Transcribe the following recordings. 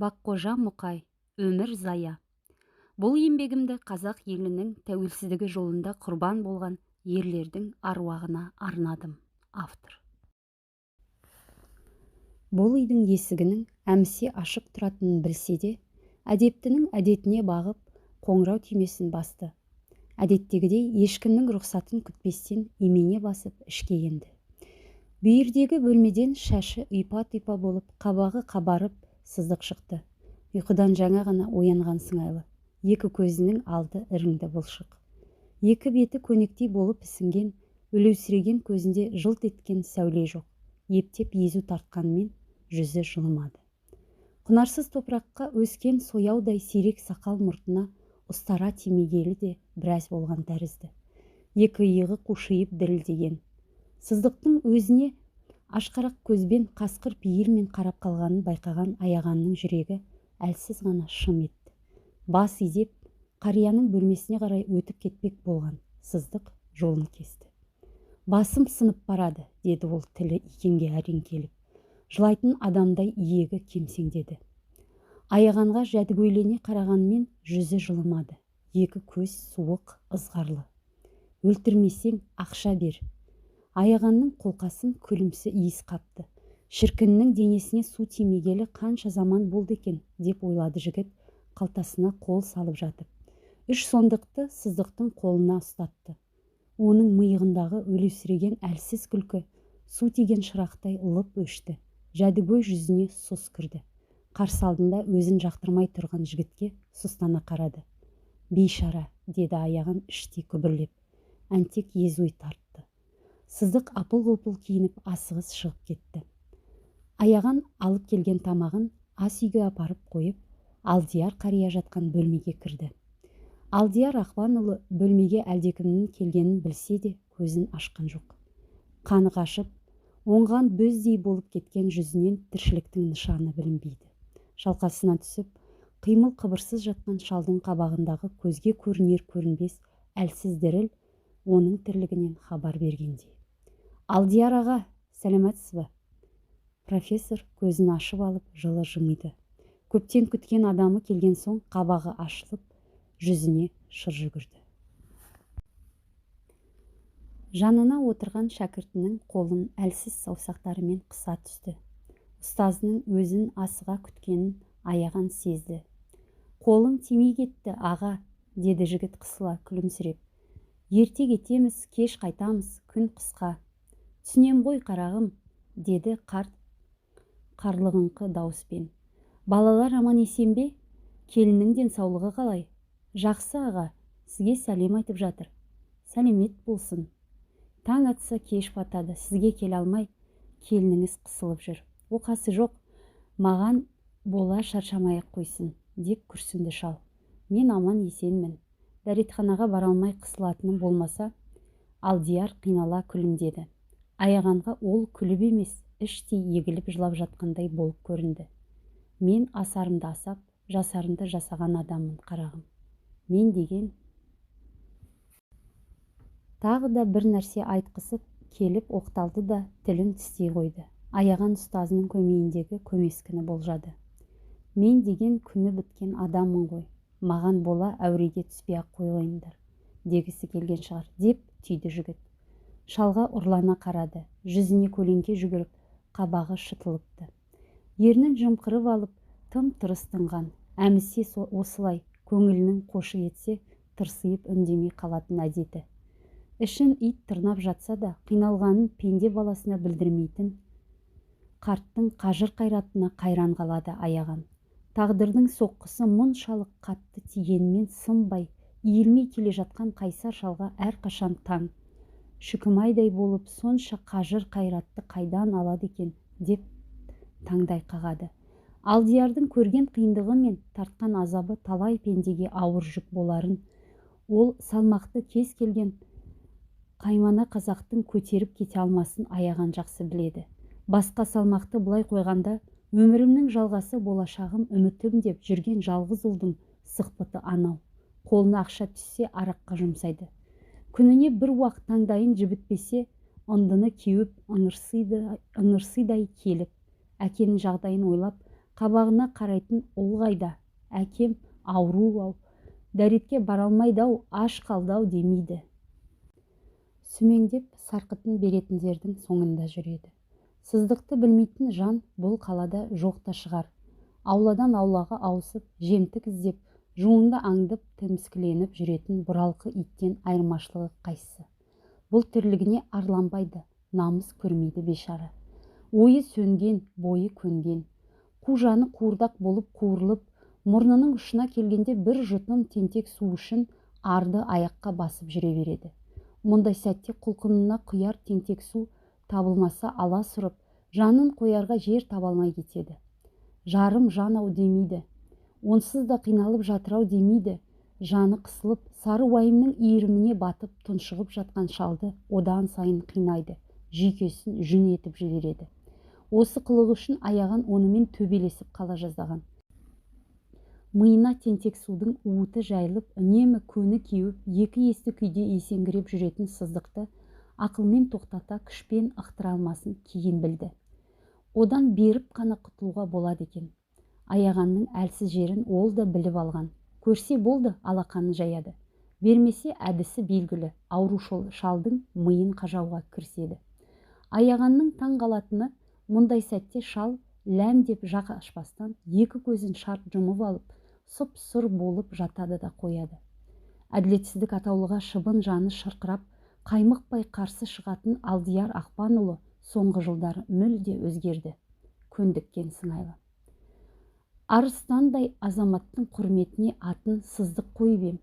Баққожа Мұқай, өмір зая. Бұл еңбегімді қазақ елінің тәуелсіздігі жолында құрбан болған ерлердің аруағына арнадым. Автор. Бұл үйдің есігінің әмсе ашық тұратынын білсе де, әдептінің әдетіне бағып, қоңырау түймесін басты. Әдеттегідей ешкімнің рұқсатын күтпестен имене басып ішке енді. Бүйірдегі бөлмеден шашы ұйпа-тұйпа болып, қабағы қабарып, сыздық шықты. Ұйқыдан жаңа ғана оянған сыңайлы. Екі көзінің алды іріңді бұлшық. Екі беті көнектей болып ісінген, өлеусіреген көзінде жылт еткен сәуле жоқ. Ептеп езу тартқанмен жүзі жылымады. Құнарсыз топыраққа өскен сояудай сирек сақал мұртына ұстара тимегелі де біраз болған тәрізді. Екі иығы қушиып дірілдеген. Сыздықтың өзіне ашқарақ көзбен қасқыр пейілмен қарап қалғанын байқаған аяғанның жүрегі әлсіз ғана шым етті. Бас изеп, қарияның бөлмесіне қарай өтіп кетпек болған Сыздық жолын кесті. Басым сынып барады, деді ол тілі икемге әрең келіп. Жылайтын адамдай иегі кемсеңдеді. Аяғанға жәдігөйлене қарағанмен жүзі жылымады. Екі көз суық, ызғарлы. Өлтірмесең ақша бер. Аяғанның қолқасын күлімсі иіс қапты. Шіркіннің денесіне су тимегелі қанша заман болды екен, деп ойлады жігіт, қалтасына қол салып жатып. Үш сондықты Сыздықтың қолына ұстатты. Оның миығындағы өлеусіреген әлсіз күлкі су тиген шырақтай лып өшті. Жәдігөй жүзіне сұс кірді. Қарсы алдында өзін жақтырмай тұрған жігітке сұстана қарады. Бейшара, деді аяғын іштей күбірлеп. Әнтек езуй тартты. Сыздық апыл-ғұпыл киініп асығыс шығып кетті. Аяған алып келген тамағын ас үйге апарып қойып, Алдияр қария жатқан бөлмеге кірді. Алдияр Ақбанұлы бөлмеге әлдекімнің келгенін білсе де көзін ашқан жоқ. Қаны қашып, оңған бөздей болып кеткен жүзінен тіршіліктің нышаны білінбейді. Шалқасына түсіп, қимыл қыбырсыз жатқан шалдың қабағындағы көзге көрінер-көрінбес әлсіз діріл оның тірлігінен хабар бергендей. Алдияр аға, сәлеметсіз бе? Профессор көзін ашып алып жылы жымиды. Көптен күткен адамы келген соң қабағы ашылып, жүзіне шыр жүгірді. Жанына отырған шәкіртінің қолын әлсіз саусақтарымен қыса түсті. Ұстазының өзін асыға күткенін аяған сезді. Қолың тимей кетті, аға, деді жігіт қысыла күлімсіреп. Ерте кетеміз, кеш қайтамыз, күн қысқа. Түсінем ғой, қарағым, деді қарт қарлығыңқы дауыспен. Балалар аман есен бе? Келіннің денсаулығы қалай? Жақсы, аға, сізге сәлем айтып жатыр. Сәлемет болсын. Таң атса кеш батады, сізге келе алмай, келініңіз қысылып жүр. Оқасы жоқ, маған бола шаршамай-ақ қойсын, деп күрсінді шал. Мен аман есенмін. Дәретханаға бара алмай қысылатыным болмаса, Алдияр қинала күлімдеді. Аяғанға ол күліп емес, іштей егіліп жылап жатқандай болып көрінді. Мен асарымды асап, жасарымды жасаған адаммын, қарағым. Мен деген... Тағы да бір нәрсе айтқысып келіп оқталды да тілін тістей қойды. Аяған ұстазының көмейіндегі көмескіні болжады. Мен деген күні біткен адаммын ғой. Маған бола әуреге түспей-ақ қойыңдар, дегісі келген шығар, деп түйді жігіт. Шалға ұрлана қарады. Жүзіне көлеңке жүгіріп, қабағы шытылыпты. Ернін жымқырып алып, тым-тырыс тынған. Әмісе осылай, көңілінің қошы етсе, тырсиып үндемей қалатын әдеті. Ішін ит тырнап жатса да, қиналғанын пенде баласына білдірмейтін қарттың қажыр қайратына қайран қалады аяған. Тағдырдың соққысы мұншалық қатты тигенмен сынбай, иілмей келе жатқан қайсар шалға әрқашан таң. Шүкімайдай болып сонша қажыр қайратты қайдан алады екен, деп таңдай қағады. Алдиярдың көрген қиындығы мен тартқан азабы талай пендеге ауыр жүк боларын, ол салмақты кез келген қаймана қазақтың көтеріп кете алмасын аяған жақсы біледі. Басқа салмақты бұлай қойғанда, өмірімнің жалғасы болашағым үмітім деп жүрген жалғыз ұлдың сықпыты анау. Қолына ақша түссе араққа жұмсайды. Күніне бір уақыт таңдайын жібітпесе, ындыны кеуіп ыңырсыдай келіп, әкенің жағдайын ойлап, Қабағына қарайтын ұл қайда? Әкем ауру-ау, дәретке бара алмайды-ау, аш қалды-ау демейді. Сүмеңдеп сарқытын беретіндердің соңында жүреді. Сыздықты білмейтін жан бұл қалада жоқ та шығар. Ауладан аулаға ауысып, жемтік іздеп, жуынды аңдып, тіміскіленіп жүретін бұралқы иттен айырмашылығы қайсысы? Бұл тірлігіне арланбайды, намыс көрмейді бейшара. Ойы сөнген, бойы көнген. Қу жаны қуырдақ болып қуырылып, мұрнының ұшына келгенде бір жұтым тентек су үшін арды аяққа басып жүре береді. Мұндай сәтте құлқынына құяр тентек су табылмаса ала сұрып, жанын қоярға жер таба алмай кетеді. Жарым жан-ау демейді. Онсыз да қиналып жатыр-ау демейді. Жаны қысылып, сары уайымның иіріміне батып, тұншығып жатқан шалды одан сайын қинайды, жүйкесін жүн етіп жібереді. Осы қылығы үшін аяған онымен төбелесіп қала жаздаған. Миына тентек судың уыты жайылып, үнемі көні кеуіп, екі есті күйде есеңгіреп жүретін сыздықты ақылмен тоқтата, күшпен ықтыра алмасын кейін білді. Одан беріп қана құтылуға болады екен. Аяғанның әлсіз жерін ол да біліп алған. Көрсе болды, алақаны жаяды. Бермесе әдісі белгілі, ауру шалдың миын қажауға кіріседі. Аяғанның таң қалатыны, мұндай сәтте шал ләм деп жақ ашпастан екі көзін шарт жұмып алып, сұп-сұр болып жатады да қояды. Әділетсіздік атаулыға шыбын жаны шырқырап, қаймықпай қарсы шығатын Алдияр Ақпанұлы соңғы жылдары мүлде өзгерді. Көндіккен сыңайлы. Арыстандай азаматтың құрметіне атын сыздық қойып ем.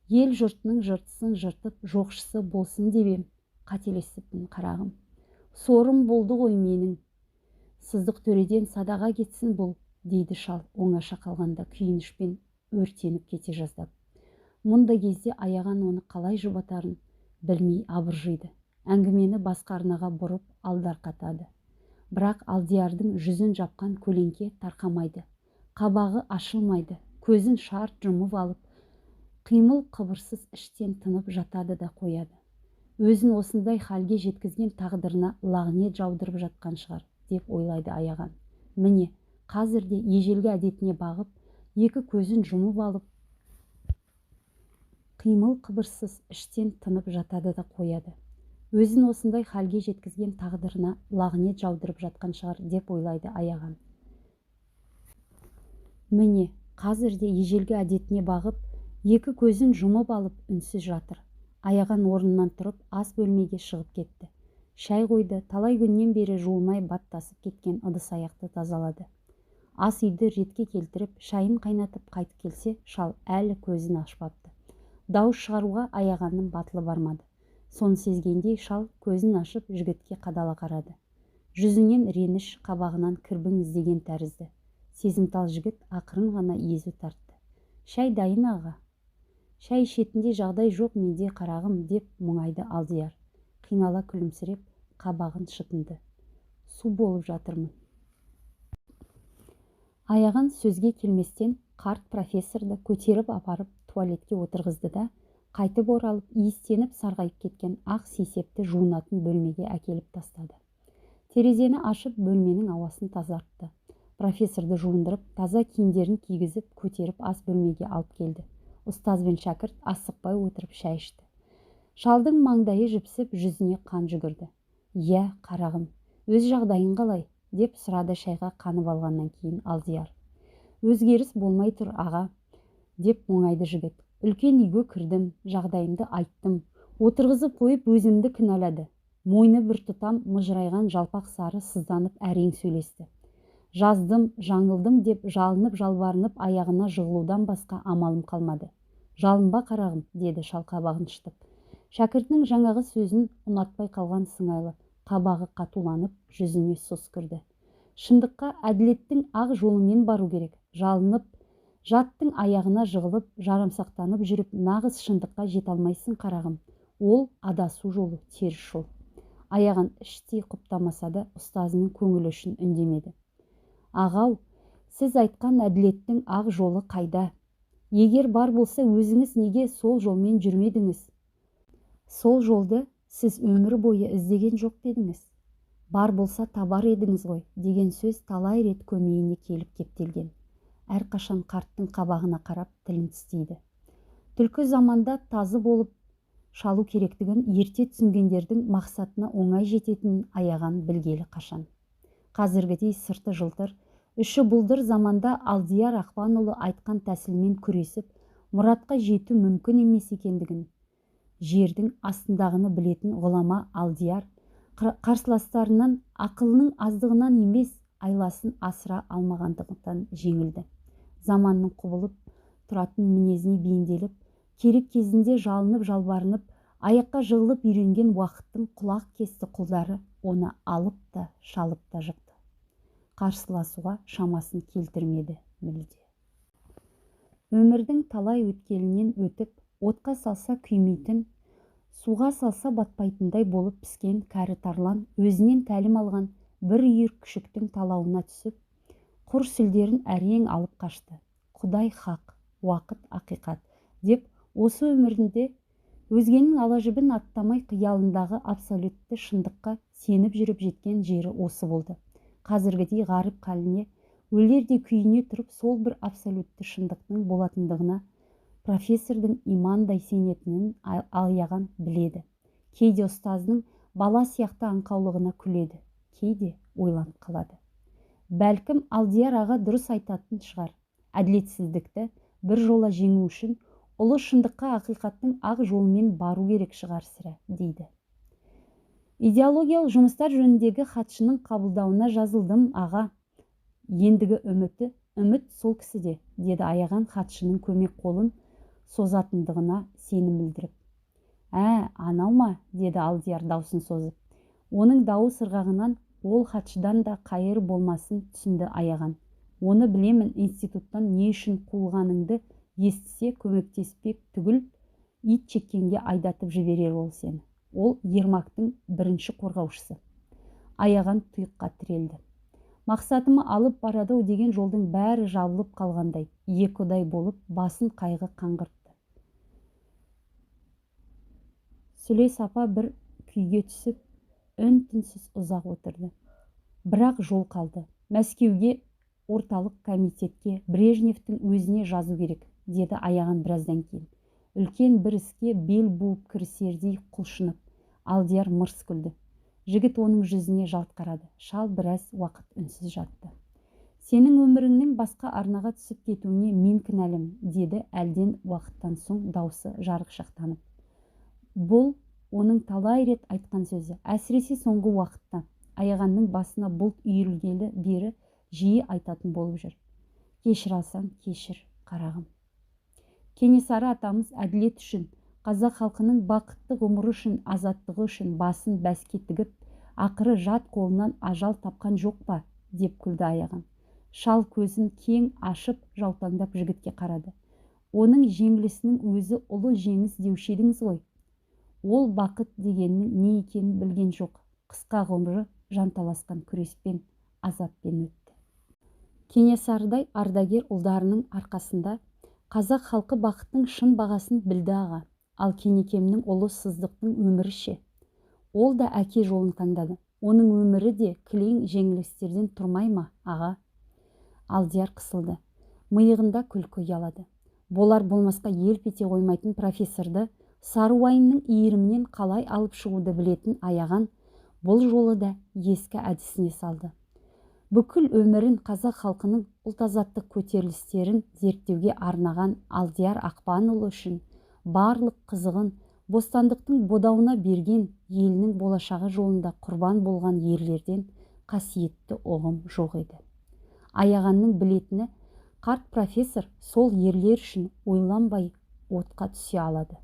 Ел жұртының жыртысын жыртып, жоқшысы болсын деп ем. Қателесіппін қарағым. Сорым болды ғой менің. Сыздық төреден садаға кетсін бұл, дейді шал оңаша қалғанда күйінішпен өртеніп кете жаздап. Мұндай кезде аяған оны қалай жұбатарын білмей абыржиды. Әңгімені басқа арнаға бұрып алдарқатады. Бірақ Алдиярдың жүзін жапқан көлеңке тарқамайды. Қабағы ашылмайды, көзін шарт жұмып алып, қимыл қыбырсыз іштен тынып жатады да қояды. Өзін осындай халге жеткізген тағдырына лағнет жаудырып жатқан шығар, деп ойлайды аяған. Міне, қазірде ежелгі әдетіне бағып, екі көзін жұмып алып, қимыл қыбырсыз іштен тынып жатады да қояды. Өзін осындай халге жеткізген тағдырына лағнет жаудырып жатқан шығар, деп ойлайды аяған. Міне, қазірде ежелгі әдетіне бағып, екі көзін жұмып алып үнсіз жатыр. Аяған орнынан тұрып, ас бөлмеге шығып кетті. Шай қойды, талай күннен бері жуылмай баттасып кеткен ыдыс аяқты тазалады. Ас үйді ретке келтіріп, шайын қайнатып қайтып келсе, шал әлі көзін ашпапты. Дауыс шығаруға аяғанның батылы бармады. Соны сезгендей шал көзін ашып жігітке қадала қарады. Жүзінен реніш, қабағынан кірбің іздеген тәрізді. Сезімтал жігіт ақырын ғана езу тартты. Шай дайын аға. Шай ішетінде жағдай жоқ менде қарағым, деп мұңайды Алдияр. Қинала күлімсіреп, қабағын шытынды. Су болып жатырмын. Аяған сөзге келместен қарт профессорды көтеріп апарып туалетке отырғызды да, қайтып оралып, иістеніп сарғайып кеткен ақ сейсепті жуынатын бөлмеге әкеліп тастады. Терезені ашып бөлменің ауасын тазартты. Профессорды жуындырып, таза киімдерін кигізіп, көтеріп ас бөлмеге алып келді. Ұстаз бен шәкірт асықпай отырып шай ішті. Шалдың маңдайы жіпсіп, жүзіне қан жүгірді. Иә, қарағым, өз жағдайың қалай? Деп сұрады шайға қанып алғаннан кейін Алдияр. Өзгеріс болмай тұр, аға, деп мұңайды жігіт. Үлкен үйге кірдім, жағдайымды айттым. Отырғызып қойып өзімді кінәлады. Мойны бір тұтам мыжырайған жалпақ сары сызданып әрең сөйлесті. Жаздым, жаңылдым деп жалынып жалбарынып аяғына жығылудан басқа амалым қалмады. Жалынба қарағым, деді шал қабағын шытып. Шәкіртінің жаңағы сөзін ұнатпай қалған сыңайлы, қабағы қатуланып, жүзіне сұс кірді. Шындыққа әділеттің ақ жолымен бару керек. Жалынып, жаттың аяғына жығылып, жарамсақтанып жүріп, нағыз шындыққа жете алмайсың қарағым. Ол адасу жолы, теріс жол. Аяған іштей құптамаса да ұстазының көңілі үшін үндемеді. Ағау, сіз айтқан әділеттің ақ жолы қайда? Егер бар болса, өзіңіз неге сол жолмен жүрмедіңіз? Сол жолды сіз өмір бойы іздеген жоқ дедіңіз. бар болса табар едіңіз ғой деген сөз талай рет көмейіне келіп кептелген. Әрқашан қарттың қабағына қарап тілін тістейді. Түлкі заманда тазы болып шалу керектігін ерте түсінгендердің мақсатына оңай жететінін аяған білгелі қашан. Қазіргідей сырты жылтыр, іші бұлдыр заманда Алдияр Ақпанұлы айтқан тәсілмен күресіп, мұратқа жету мүмкін емес екендігін жердің астындағыны білетін ғұлама Алдияр қарсыластарынан ақылының аздығынан емес, айласын асыра алмағандықтан жеңілді. Заманның құбылып тұратын мінезіне бейімделіп, керек кезінде жалынып жалбарынып, аяққа жығылып үйренген уақыттың құлақ кесті құлдары оны алып та шалып та жықты. Қарсыласуға шамасын келтірмеді мүлде. Өмірдің талай өткелінен өтіп, отқа салса күймейтін, суға салса батпайтындай болып піскен кәрі тарлан өзінен тәлім алған бір үйір күшіктің талауына түсіп, құр сүлдерін әрең алып қашты. Құдай хақ, уақыт ақиқат деп осы өмірінде өзгенің алажібін аттамай қиялындағы абсолютті шындыққа сеніп жүріп жеткен жері осы болды. Қазіргідей ғаріп қаліне, өлердей күйіне тұрып сол бір абсолютті шындықтың болатындығына профессордың имандай сенетінін аяған біледі. Кейде ұстазының бала сияқты аңқаулығына күледі, кейде ойланып қалады. Бәлкім Алдияр аға дұрыс айтатын шығар. Әділетсіздікті бір жола жеңу үшін ұлы шындыққа ақиқаттың ақ жолымен бару керек шығар сірә, дейді. Идеологиялық жұмыстар жөніндегі хатшының қабылдауына жазылдым, аға. Ендігі үміт сол кісіде, деді аяған хатшының көмек қолын созатындығына сенім білдіріп. Анау ма, деді Алдияр даусын созып. Оның дауыс ырғағынан ол хатшыдан да қайыр болмасын түсінді аяған. Оны білемін, институттан не үшін қуылғаныңды естісе көмектеспек түгіл, ит чеккенге айдатып жіберер ол сені. Ол Ермактың бірінші қорғаушысы. Аяған тұйыққа тірелді. Мақсатымы алып барады деген жолдың бәрі жабылып қалғандай, екіұдай болып басын қайғы қаңғыртты. Сүлейс апа бір күйге түсіп, үн-түнсіз ұзақ отырды. Бірақ жол қалды. Мәскеуге, орталық комитетке, Брежневтің өзіне жазу керек, деді аяған біраздан кейін. Үлкен бір іске бел буып кірісердей құлшынып, Алдияр мырс күлді. Жігіт оның жүзіне жалт қарады. Шал біраз уақыт үнсіз жатты. Сенің өміріңнің басқа арнаға түсіп кетуіне мен кінәлімін, деді әлден уақыттан соң даусы жарықшақтанып. Бұл оның талай рет айтқан сөзі, әсіресе соңғы уақытта. Аяғанның басына бұлт үйірілгелі бері жиі айтатын болып жүр. Кешір алсаң, кешір, қарағым. Кенесары атамыз әділет үшін, қазақ халқының бақытты ғұмыры үшін, азаттығы үшін басын бәске тігіп, ақыры жат қолынан ажал тапқан жоқ па, деп күлді аяған. Шал көзін кең ашып жаутаңдап жігітке қарады. Оның жеңілісінің өзі ұлы жеңіс деуші едіңіз ғой. Ол бақыт дегеннің не екенін білген жоқ. Қысқа ғұмыры жанталасқан күреспен, азаппен өтті. Кенесарыдай ардагер ұлдарының арқасында қазақ халқы бақыттың шын бағасын білді аға. Ал Кенекемнің ұлы Сыздықтың өмірі ше? Ол да әке жолын таңдады. Оның өмірі де кілең жеңілістерден тұрмай ма, аға? Алдияр қысылды. Миығында күлкі ұялады. Болар болмасқа елп ете қоймайтын профессорды сары уайымның иірімінен қалай алып шығуды білетін аяған бұл жолы да ескі әдісіне салды. Бүкіл өмірін қазақ халқының ұлт-азаттық көтерілістерін зерттеуге арнаған Алдияр Ақпанұлы үшін барлық қызығын бостандықтың бодауына берген, елінің болашағы жолында құрбан болған ерлерден қасиетті ұғым жоқ еді. Аяғанның білетіні, қарт профессор сол ерлер үшін ойланбай отқа түсе алады.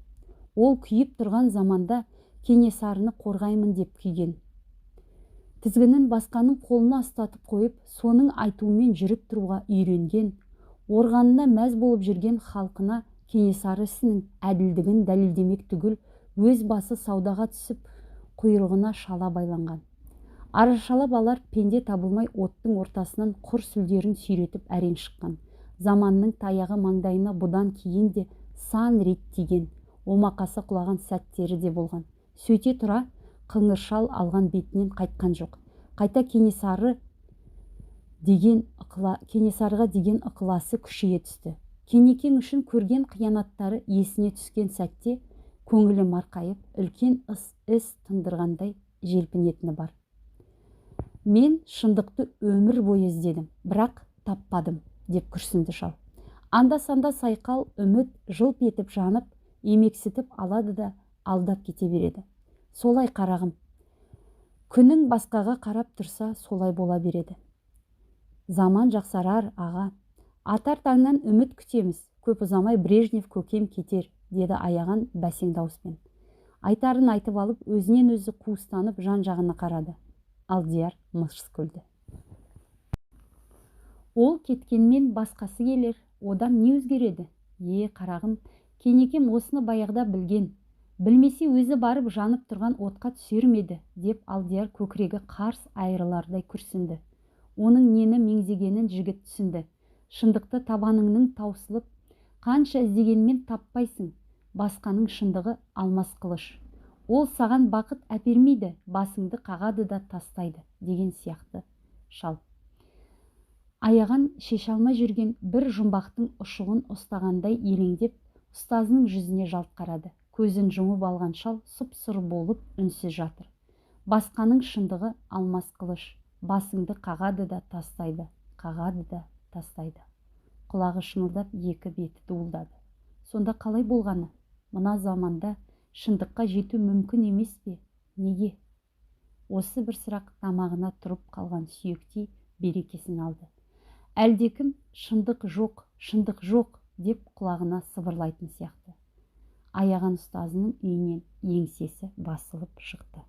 Ол күйіп тұрған заманда Кенесарыны қорғаймын деп күйген. Тізгінін басқаның қолына ұстатып қойып, соның айтуымен жүріп тұруға үйренген, орғанына мәз болып жүрген халқына Кенесары ісінің әділдігін дәлелдемек түгіл, өз басы саудаға түсіп, құйрығына шала байланған. Арашалап алар пенде табылмай оттың ортасынан құр сүлдерін сүйретіп әрең шыққан. Заманның таяғы маңдайына бұдан кейін де сан рет тиген, омақасы құлаған сәттері де болған. Сөйте тұра, қыңыр шал алған бетінен қайтқан жоқ. қайта Кенесарыға деген ықыласы күшейе түсті. Кенекең үшін көрген қиянаттары есіне түскен сәтте көңілі марқайып, үлкен іс тындырғандай желпінетіні бар. Мен шындықты өмір бойы іздедім, бірақ таппадым, деп күрсінді шал. Анда-санда сайқал үміт жылп етіп жанып, емексітіп алады да алдап кете береді. Солай қарағым. Күнің басқаға қарап тұрса, солай бола береді. Заман жақсарар, аға. Атар таңнан үміт күтеміз. Көп ұзамай Брежнев көкем кетер, деді аяған бәсең дауыспен. Айтарын айтып алып, өзінен өзі қуыстанып жан-жағына қарады. Алдияр мырс күлді. Ол кеткенмен басқасы келер, одан не өзгереді? Қарағым, Кенекем осыны баяғыда білген. Білмесе өзі барып жанып тұрған отқа түсер ме еді, деп Алдияр көкірегі қарс айырылардай күрсінді. Оның нені меңзегенін жігіт түсінді. Шындықты табаныңның таусылып, қанша іздегенмен таппайсың. Басқаның шындығы алмас қылыш. Ол саған бақыт әпермейді, басыңды қағады да тастайды, деген сияқты шал. Аяған шеше алмай жүрген бір жұмбақтың ұшығын ұстағандай елеңдеп, ұстазының жүзіне жалт қарады. Көзін жұмып алған шал сұп-сұр болып үнсіз жатыр. Басқаның шындығы алмас қылыш. Басыңды қағады да тастайды, қағады да тастайды. Құлағы шыңылдап, екі беті дуылдады. Сонда қалай болғаны? Мына заманда шындыққа жету мүмкін емес пе? Неге? Осы бір сұрақ тамағына тұрып қалған сүйектей берекесін алды. Әлдекім шындық жоқ деп құлағына сыбырлайтын сияқты. Аяған ұстазының үйінен еңсесі басылып шықты.